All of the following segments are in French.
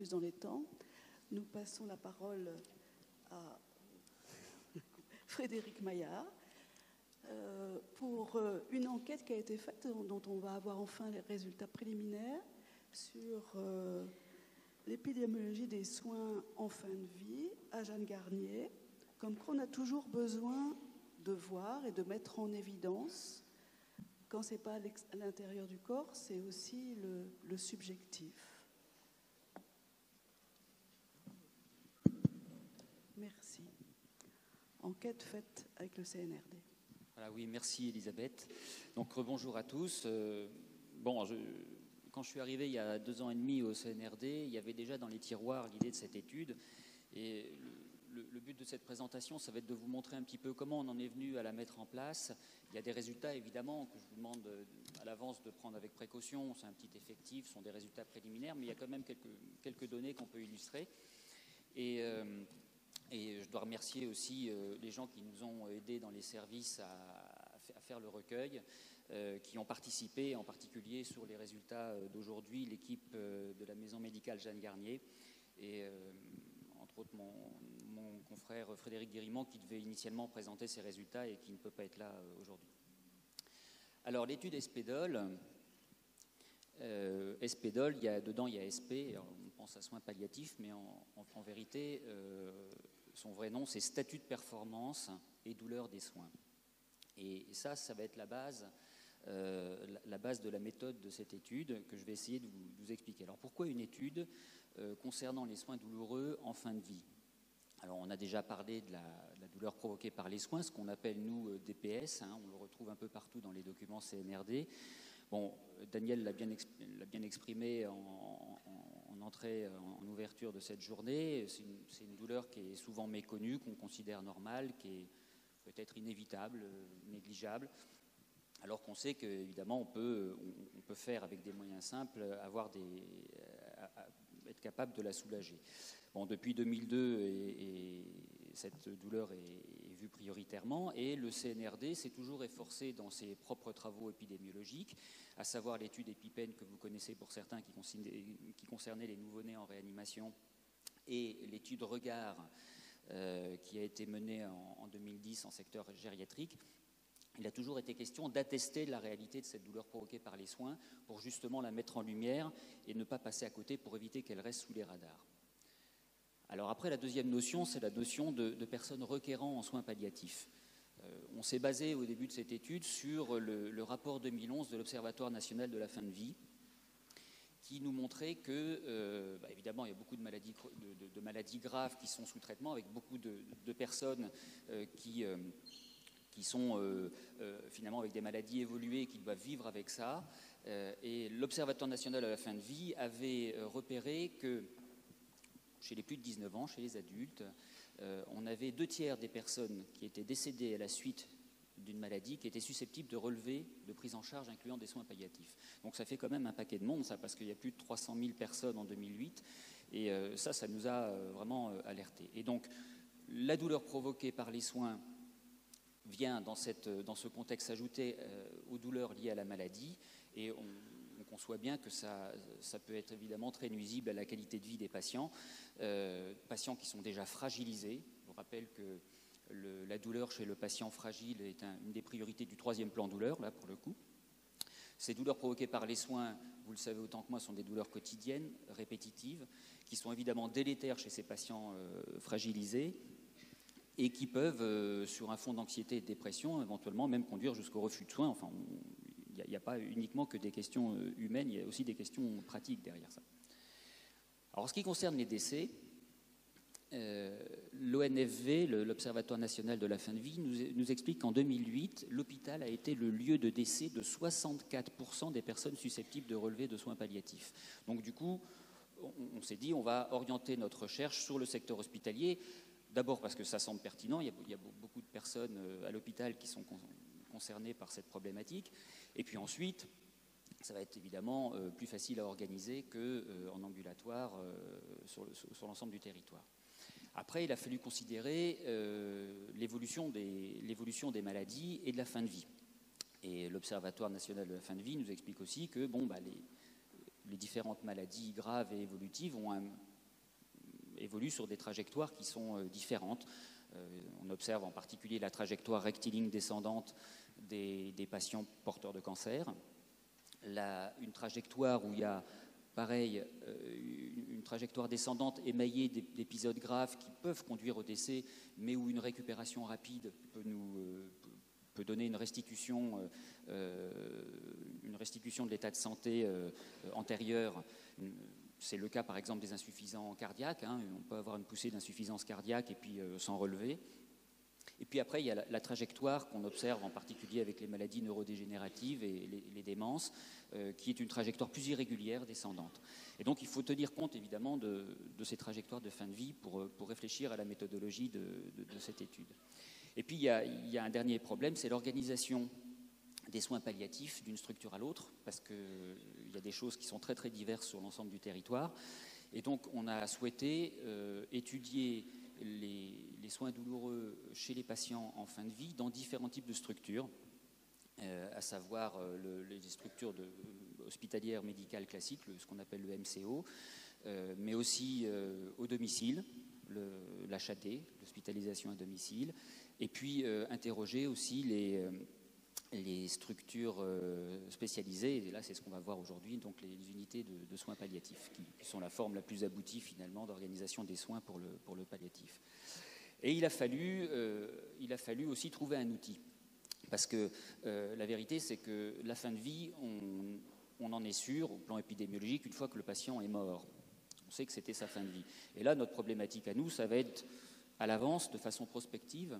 dans les temps. Nous passons la parole à Frédéric Maillard pour une enquête qui a été faite, dont on va avoir enfin les résultats préliminaires sur l'épidémiologie des soins en fin de vie à Jeanne Garnier, comme qu'on a toujours besoin de voir et de mettre en évidence, quand ce n'est pas à l'intérieur du corps, c'est aussi le subjectif. Merci. Enquête faite avec le CNRD. Voilà, oui, merci Elisabeth. Donc rebonjour à tous. Quand je suis arrivé il y a 2 ans et demi au CNRD, il y avait déjà dans les tiroirs l'idée de cette étude. Et le but de cette présentation, ça va être de vous montrer un petit peu comment on en est venu à la mettre en place. Il y a des résultats, évidemment, que je vous demande à l'avance de prendre avec précaution. C'est un petit effectif, ce sont des résultats préliminaires, mais il y a quand même quelques données qu'on peut illustrer. Et je dois remercier aussi les gens qui nous ont aidés dans les services à faire le recueil, qui ont participé, en particulier sur les résultats d'aujourd'hui, l'équipe de la maison médicale Jeanne Garnier, et entre autres mon confrère Frédéric Guérimont, qui devait initialement présenter ses résultats et qui ne peut pas être là aujourd'hui. Alors l'étude ESPEDOL, dedans il y a SP, alors on pense à soins palliatifs, mais en vérité, son vrai nom c'est statut de performance et douleur des soins. Et ça va être la base de la méthode de cette étude que je vais essayer de vous expliquer. Alors pourquoi une étude concernant les soins douloureux en fin de vie? Alors on a déjà parlé de la douleur provoquée par les soins, ce qu'on appelle nous DPS, on le retrouve un peu partout dans les documents CNRD. Bon, Daniel l'a bien exprimé en entrée, en ouverture de cette journée. C'est une douleur qui est souvent méconnue, qu'on considère normale, qui est peut-être inévitable, négligeable, alors qu'on sait qu'évidemment on peut faire avec des moyens simples, être capable de la soulager. Bon, depuis 2002, cette douleur est vue prioritairement, et le CNRD s'est toujours efforcé dans ses propres travaux épidémiologiques, à savoir l'étude EpiPen que vous connaissez pour certains, qui concernait les nouveau-nés en réanimation, et l'étude Regard qui a été menée en 2010 en secteur gériatrique. Il a toujours été question d'attester la réalité de cette douleur provoquée par les soins pour justement la mettre en lumière et ne pas passer à côté pour éviter qu'elle reste sous les radars. Alors après, la deuxième notion, c'est la notion de personnes requérant en soins palliatifs. On s'est basé au début de cette étude sur le rapport 2011 de l'Observatoire national de la fin de vie, qui nous montrait que, évidemment, il y a beaucoup de maladies graves qui sont sous traitement, avec beaucoup de personnes qui sont finalement avec des maladies évoluées, qui doivent vivre avec ça. Et l'Observatoire national de la fin de vie avait repéré que chez les plus de 19 ans, chez les adultes, on avait 2/3 des personnes qui étaient décédées à la suite d'une maladie qui étaient susceptibles de relever de prise en charge incluant des soins palliatifs. Donc ça fait quand même un paquet de monde, ça, parce qu'il y a plus de 300 000 personnes en 2008, et ça nous a vraiment alertés. Et donc la douleur provoquée par les soins vient dans ce contexte s'ajouter aux douleurs liées à la maladie, et on conçoit bien que ça peut être évidemment très nuisible à la qualité de vie des patients qui sont déjà fragilisés. Je vous rappelle que la douleur chez le patient fragile est une des priorités du 3e plan douleur, là pour le coup. Ces douleurs provoquées par les soins, vous le savez autant que moi, sont des douleurs quotidiennes, répétitives, qui sont évidemment délétères chez ces patients fragilisés, et qui peuvent, sur un fond d'anxiété et de dépression, éventuellement même conduire jusqu'au refus de soins. Enfin, il n'y a pas uniquement que des questions humaines, il y a aussi des questions pratiques derrière ça. Alors, en ce qui concerne les décès, l'ONFV, l'Observatoire national de la fin de vie, nous explique qu'en 2008, l'hôpital a été le lieu de décès de 64% des personnes susceptibles de relever de soins palliatifs. Donc, du coup, on s'est dit, on va orienter notre recherche sur le secteur hospitalier. D'abord parce que ça semble pertinent, il y a beaucoup de personnes à l'hôpital qui sont concernées par cette problématique. Et puis ensuite, ça va être évidemment plus facile à organiser qu'en ambulatoire sur l'ensemble du territoire. Après, il a fallu considérer l'évolution des maladies et de la fin de vie. Et l'Observatoire national de la fin de vie nous explique aussi que les différentes maladies graves et évolutives ont évoluent sur des trajectoires qui sont différentes. On observe en particulier la trajectoire rectiligne descendante des patients porteurs de cancer. Une trajectoire où il y a, pareil, une trajectoire descendante émaillée d'épisodes graves qui peuvent conduire au décès, mais où une récupération rapide peut donner une restitution de l'état de santé antérieur. C'est le cas, par exemple, des insuffisants cardiaques. On peut avoir une poussée d'insuffisance cardiaque et puis s'en relever. Et puis après, il y a la trajectoire qu'on observe en particulier avec les maladies neurodégénératives et les démences, qui est une trajectoire plus irrégulière, descendante. Et donc, il faut tenir compte, évidemment, de ces trajectoires de fin de vie pour réfléchir à la méthodologie de cette étude. Et puis, il y a un dernier problème, c'est l'organisation des soins palliatifs d'une structure à l'autre, parce qu'il y a des choses qui sont très, très diverses sur l'ensemble du territoire. Et donc, on a souhaité étudier les soins douloureux chez les patients en fin de vie dans différents types de structures, à savoir les structures hospitalières médicales classiques, ce qu'on appelle le MCO, mais aussi au domicile, l'HAD, l'hospitalisation à domicile, et puis interroger aussi les structures spécialisées, et là c'est ce qu'on va voir aujourd'hui, donc les unités de soins palliatifs, qui sont la forme la plus aboutie finalement d'organisation des soins pour le palliatif. Et il a fallu aussi trouver un outil, parce que la vérité c'est que la fin de vie, on en est sûr au plan épidémiologique une fois que le patient est mort. On sait que c'était sa fin de vie. Et là, notre problématique à nous, ça va être à l'avance, de façon prospective,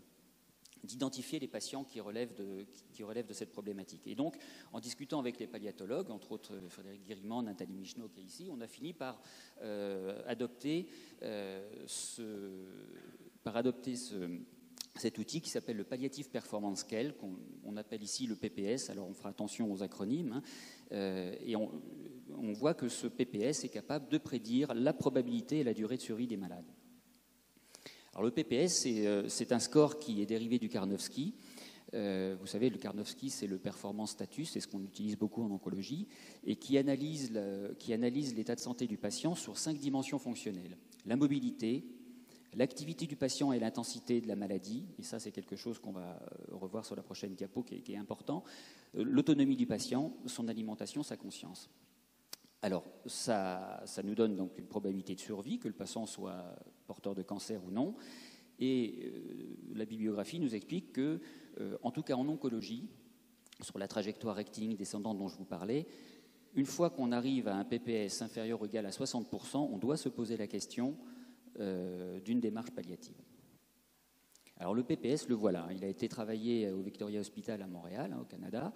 d'identifier les patients qui relèvent de cette problématique. Et donc, en discutant avec les palliatologues, entre autres Frédéric Guérimand, Nathalie Michneau qui est ici, on a fini par adopter cet outil qui s'appelle le Palliative Performance Scale, qu'on appelle ici le PPS. Alors, on fera attention aux acronymes. Et on voit que ce PPS est capable de prédire la probabilité et la durée de survie des malades. Alors le PPS, c'est un score qui est dérivé du Karnofsky. Vous savez, le Karnofsky, c'est le performance status, c'est ce qu'on utilise beaucoup en oncologie, et qui analyse l'état de santé du patient sur 5 dimensions fonctionnelles. La mobilité, l'activité du patient et l'intensité de la maladie, et ça c'est quelque chose qu'on va revoir sur la prochaine diapo qui est important, l'autonomie du patient, son alimentation, sa conscience. Alors, ça nous donne donc une probabilité de survie, que le patient soit porteur de cancer ou non. Et la bibliographie nous explique que, en tout cas en oncologie, sur la trajectoire rectiligne descendante dont je vous parlais, une fois qu'on arrive à un PPS inférieur ou égal à 60%, on doit se poser la question d'une démarche palliative. Alors le PPS, le voilà, il a été travaillé au Victoria Hospital à Montréal, au Canada,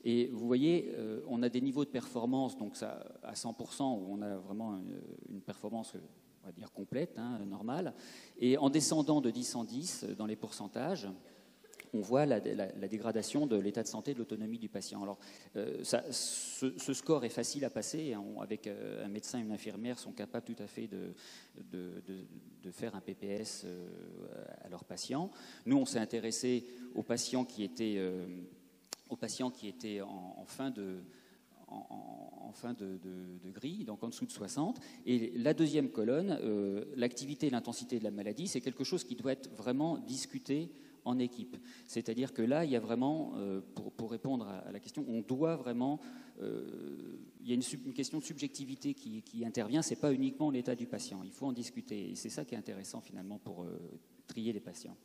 et vous voyez, on a des niveaux de performance, donc ça, à 100%, où on a vraiment une performance, on va dire, complète, normale, et en descendant de 10 en 10 dans les pourcentages, on voit la dégradation de l'état de santé et de l'autonomie du patient. Alors, ce score est facile à passer. Avec un médecin et une infirmière sont capables tout à fait de faire un PPS à leurs patients. Nous, on s'est intéressé aux patients qui étaient en fin de grille, donc en dessous de 60. Et la deuxième colonne, l'activité et l'intensité de la maladie, c'est quelque chose qui doit être vraiment discuté en équipe. C'est-à-dire que là, il y a vraiment, pour répondre à la question, on doit vraiment, il y a une question de subjectivité qui intervient, ce n'est pas uniquement l'état du patient, il faut en discuter. Et c'est ça qui est intéressant finalement pour trier les patients.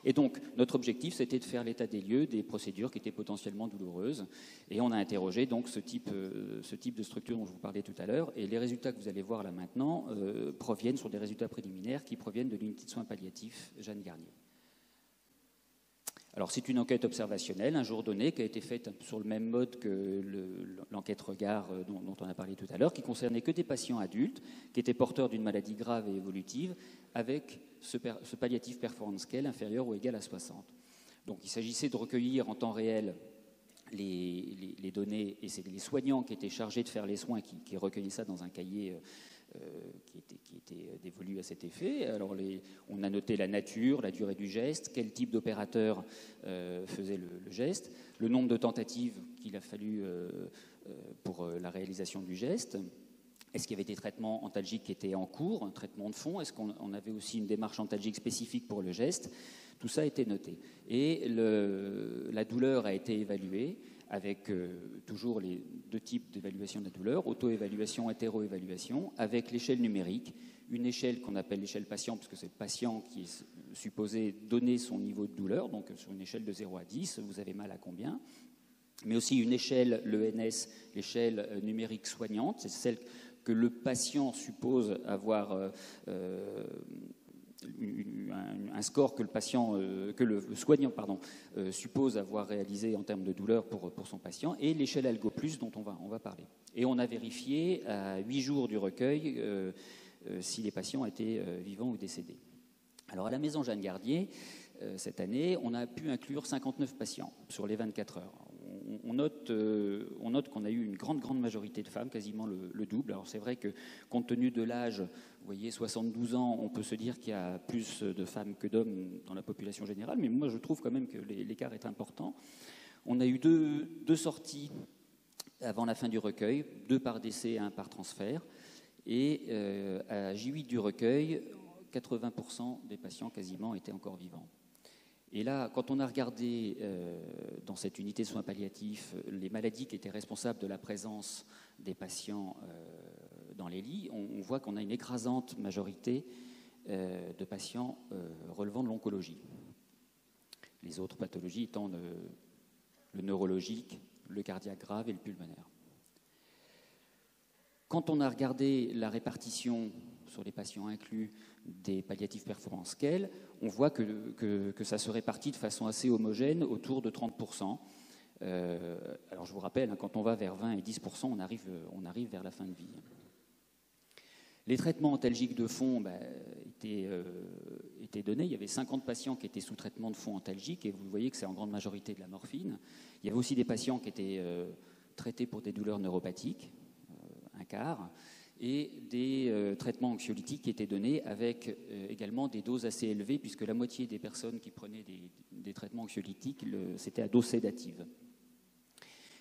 Et donc, notre objectif, c'était de faire l'état des lieux des procédures qui étaient potentiellement douloureuses. Et on a interrogé donc ce type de structure dont je vous parlais tout à l'heure. Et les résultats que vous allez voir là maintenant proviennent sur des résultats préliminaires qui proviennent de l'unité de soins palliatifs Jeanne Garnier. Alors, c'est une enquête observationnelle, un jour donné, qui a été faite sur le même mode que l'enquête regard dont on a parlé tout à l'heure, qui concernait que des patients adultes qui étaient porteurs d'une maladie grave et évolutive avec ce palliative performance scale inférieur ou égal à 60. Donc, il s'agissait de recueillir en temps réel les données, et c'est les soignants qui étaient chargés de faire les soins qui recueillaient ça dans un cahier qui était dévolu à cet effet. Alors on a noté la nature, la durée du geste, quel type d'opérateur faisait le geste, le nombre de tentatives qu'il a fallu pour la réalisation du geste, Est-ce qu'il y avait des traitements antalgiques qui étaient en cours, un traitement de fond? Est-ce qu'on avait aussi une démarche antalgique spécifique pour le geste? Tout ça a été noté. Et la douleur a été évaluée avec toujours les deux types d'évaluation de la douleur, auto-évaluation, hétéro-évaluation, avec l'échelle numérique, une échelle qu'on appelle l'échelle patient, parce que c'est le patient qui est supposé donner son niveau de douleur, donc sur une échelle de 0 à 10, vous avez mal à combien? Mais aussi une échelle, l'ENS, l'échelle numérique soignante, c'est celle que le patient suppose avoir un score que le soignant suppose avoir réalisé en termes de douleur pour son patient, et l'échelle Algo Plus dont on va parler. Et on a vérifié à 8 jours du recueil si les patients étaient vivants ou décédés. Alors à la maison Jeanne Garnier, cette année, on a pu inclure 59 patients sur les 24 heures. On note qu'on a eu une grande majorité de femmes, quasiment le double. Alors c'est vrai que compte tenu de l'âge, vous voyez, 72 ans, on peut se dire qu'il y a plus de femmes que d'hommes dans la population générale, mais moi je trouve quand même que l'écart est important. On a eu deux sorties avant la fin du recueil, 2 par décès et 1 par transfert. Et à J8 du recueil, 80% des patients quasiment étaient encore vivants. Et là, quand on a regardé dans cette unité de soins palliatifs les maladies qui étaient responsables de la présence des patients dans les lits, on voit qu'on a une écrasante majorité de patients relevant de l'oncologie. Les autres pathologies étant le neurologique, le cardiaque grave et le pulmonaire. Quand on a regardé la répartition sur les patients inclus des palliatifs performance scale, on voit que ça se répartit de façon assez homogène autour de 30%. Alors je vous rappelle, hein, quand on va vers 20 et 10%, on arrive vers la fin de vie. Les traitements antalgiques de fond étaient donnés. Il y avait 50 patients qui étaient sous traitement de fond antalgique, et vous voyez que c'est en grande majorité de la morphine. Il y avait aussi des patients qui étaient traités pour des douleurs neuropathiques, un quart, et des traitements anxiolytiques qui étaient donnés avec également des doses assez élevées, puisque la moitié des personnes qui prenaient des traitements anxiolytiques, c'était à dose sédative.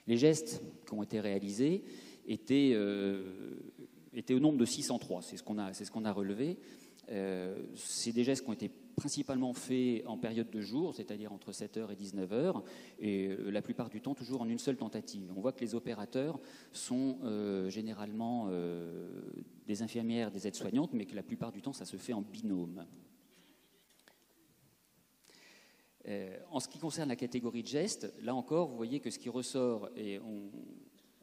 Les gestes qui ont été réalisés étaient au nombre de 603, c'est ce qu'on a relevé. C'est des gestes qui ont été principalement faits en période de jour, c'est-à-dire entre 7h et 19h, et la plupart du temps toujours en une seule tentative. On voit que les opérateurs sont généralement des infirmières, des aides-soignantes, mais que la plupart du temps ça se fait en binôme. En ce qui concerne la catégorie de gestes, là encore, vous voyez que ce qui ressort, et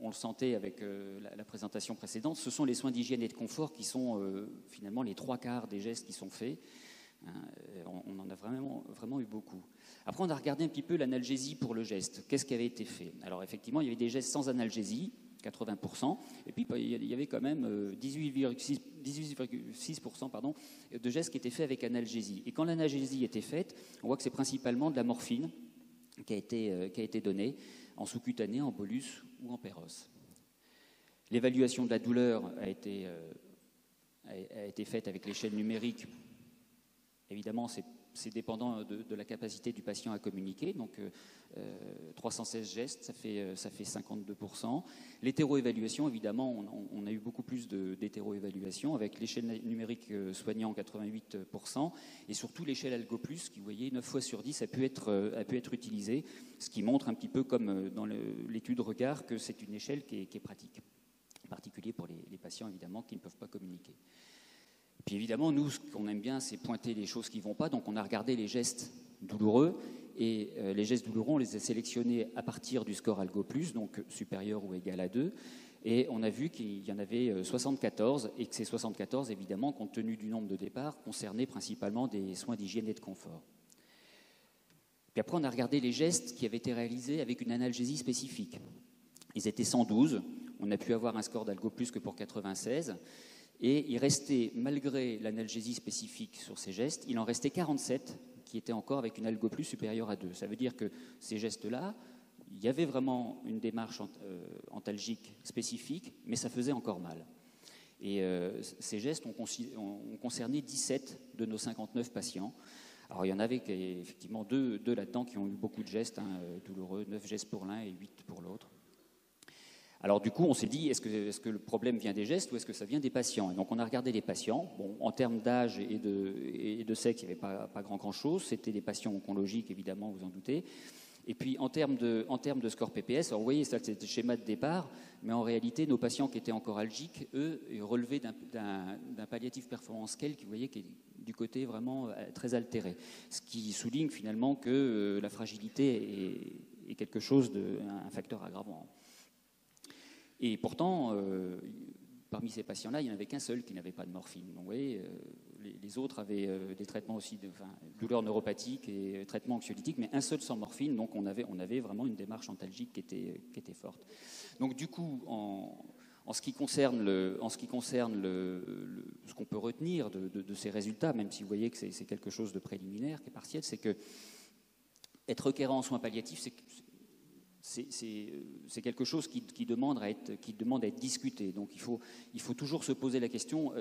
on le sentait avec la présentation précédente, ce sont les soins d'hygiène et de confort qui sont finalement les 3/4 des gestes qui sont faits. On en a vraiment eu beaucoup. Après, on a regardé un petit peu l'analgésie pour le geste. Qu'est-ce qui avait été fait? Alors effectivement, il y avait des gestes sans analgésie, 80%, et puis il y avait quand même 18,6% de gestes qui étaient faits avec analgésie. Et quand l'analgésie était faite, on voit que c'est principalement de la morphine qui a été donnée en sous-cutané, en bolus ou en péros. L'évaluation de la douleur a été faite avec l'échelle numérique. Évidemment, c'est dépendant de la capacité du patient à communiquer. Donc, 316 gestes, ça fait 52%. L'hétéroévaluation, évidemment, on a eu beaucoup plus d'hétéroévaluation avec l'échelle numérique soignant, 88%, et surtout l'échelle Algo Plus, qui, vous voyez, 9 fois sur 10 a pu être utilisée, ce qui montre un petit peu, comme dans l'étude Regard, que c'est une échelle qui est pratique, en particulier pour les patients, évidemment, qui ne peuvent pas communiquer. Puis évidemment, nous, ce qu'on aime bien, c'est pointer les choses qui ne vont pas. Donc on a regardé les gestes douloureux, et les gestes douloureux, on les a sélectionnés à partir du score Algo Plus, donc supérieur ou égal à 2. Et on a vu qu'il y en avait 74, et que ces 74, évidemment, compte tenu du nombre de départs, concernaient principalement des soins d'hygiène et de confort. Puis après, on a regardé les gestes qui avaient été réalisés avec une analgésie spécifique. Ils étaient 112. On a pu avoir un score d'Algo Plus que pour 96. Et il restait, malgré l'analgésie spécifique sur ces gestes, il en restait 47 qui étaient encore avec une Algo Plus supérieure à 2. Ça veut dire que ces gestes-là, il y avait vraiment une démarche antalgique spécifique, mais ça faisait encore mal. Et ces gestes ont concerné 17 de nos 59 patients. Alors il y en avait effectivement deux là-dedans qui ont eu beaucoup de gestes douloureux, 9 gestes pour l'un et 8 pour l'autre. Alors du coup, on s'est dit, est-ce que le problème vient des gestes ou est-ce que ça vient des patients? Et donc on a regardé les patients. Bon, en termes d'âge et de sexe, il n'y avait pas grand-chose. C'était des patients oncologiques, évidemment, vous en doutez. Et puis en termes de score PPS, alors vous voyez, ça c'était le schéma de départ, mais en réalité, nos patients qui étaient encore algiques, eux, relevaient d'un palliatif performance scale, vous voyez, qui est du côté vraiment très altéré. Ce qui souligne finalement que la fragilité est quelque chose un facteur aggravant. Et pourtant, parmi ces patients-là, il n'y en avait qu'un seul qui n'avait pas de morphine. Donc, vous voyez, les autres avaient des traitements aussi de douleurs neuropathiques et traitements anxiolytiques, mais un seul sans morphine. Donc, on avait vraiment une démarche antalgique qui était forte. Donc, du coup, en ce qui concerne ce qu'on peut retenir de ces résultats, même si vous voyez que c'est quelque chose de préliminaire, qui est partiel, c'est que être requérant en soins palliatifs, c'est quelque chose qui demande à être discuté. Donc il faut toujours se poser la question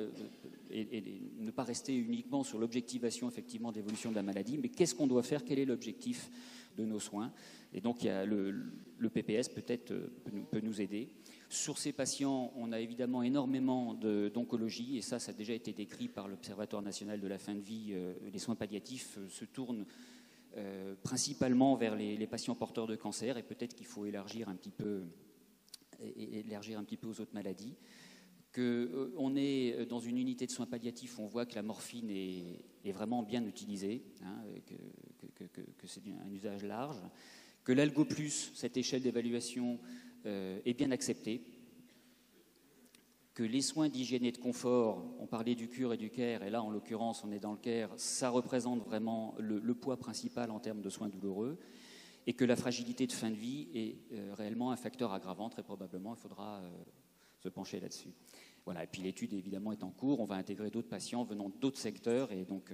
et ne pas rester uniquement sur l'objectivation effectivement de l'évolution de la maladie, mais qu'est-ce qu'on doit faire? Quel est l'objectif de nos soins? Et donc il y a le PPS peut-être peut nous aider. Sur ces patients, on a évidemment énormément d'oncologie, et ça a déjà été décrit par l'Observatoire national de la fin de vie. Les soins palliatifs se tournent principalement vers les patients porteurs de cancer, et peut-être qu'il faut élargir un petit peu aux autres maladies. On est dans une unité de soins palliatifs, on voit que la morphine est vraiment bien utilisée, hein, que c'est un usage large, que l'Algo Plus, cette échelle d'évaluation, est bien acceptée, que les soins d'hygiène et de confort, on parlait du cure et du care, et là en l'occurrence on est dans le care, ça représente vraiment le poids principal en termes de soins douloureux, et que la fragilité de fin de vie est réellement un facteur aggravant, très probablement il faudra se pencher là-dessus. Voilà, et puis l'étude évidemment est en cours, on va intégrer d'autres patients venant d'autres secteurs, et donc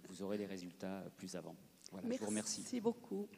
vous aurez les résultats plus avant. Voilà, je vous remercie. Merci beaucoup.